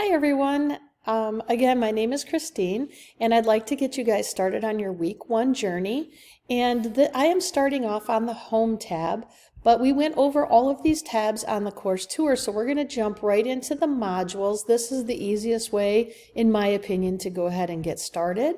Hi everyone. Again, my name is Christine, and I'd like to get you guys started on your week 1 journey. And I am starting off on the Home tab, but we went over all of these tabs on the course tour, so we're going to jump right into the modules. This is the easiest way, in my opinion, to go ahead and get started.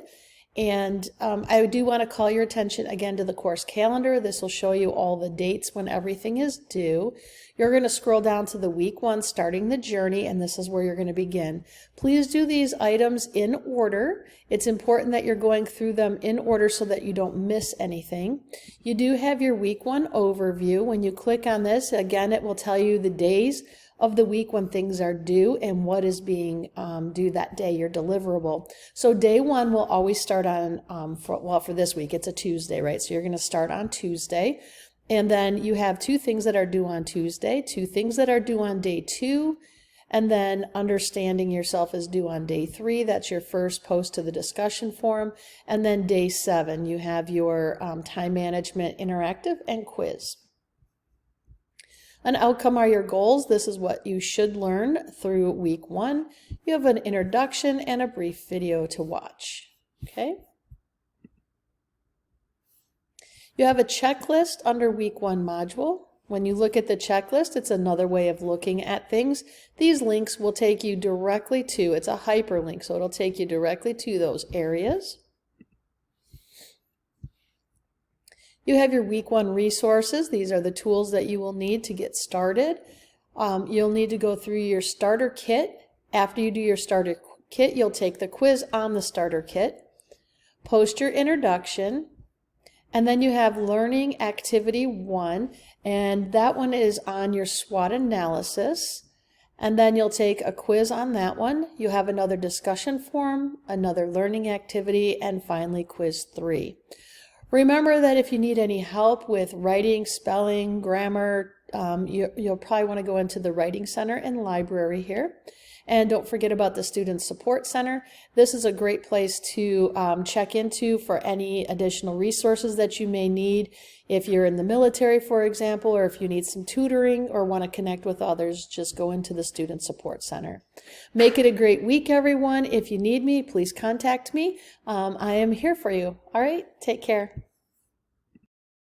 And I do want to call your attention again to the course calendar. This will show you all the dates when everything is due. You're going to scroll down to the week 1, starting the journey, and this is where you're going to begin. Please do these items in order. It's important that you're going through them in order so that you don't miss anything. You do have your week 1 overview. When you click on this, again, it will tell you the days of the week when things are due and what is being due that day, your deliverable. So day 1 will always start on, for this week, it's a Tuesday, right? So you're going to start on Tuesday. And then you have 2 things that are due on Tuesday, 2 things that are due on day 2, and then understanding yourself is due on day 3. That's your first post to the discussion forum. And then day 7, you have your time management interactive and quiz. An outcome are your goals. This is what you should learn through week 1. You have an introduction and a brief video to watch. Okay. You have a checklist under week 1 module. When you look at the checklist, it's another way of looking at things. These links will take you directly to, it's a hyperlink, so it'll take you directly to those areas. You have your week 1 resources. These are the tools that you will need to get started. You'll need to go through your starter kit. After you do your starter kit, you'll take the quiz on the starter kit, post your introduction, and then you have learning activity 1, and that one is on your SWOT analysis. And then you'll take a quiz on that one. You have another discussion forum, another learning activity, and finally quiz 3. Remember that if you need any help with writing, spelling, grammar, you'll probably want to go into the Writing Center and library here. And don't forget about the Student Support Center. This is a great place to check into for any additional resources that you may need. If you're in the military, for example, or if you need some tutoring or want to connect with others, just go into the Student Support Center. Make it a great week, everyone. If you need me, please contact me. I am here for you. All right, take care.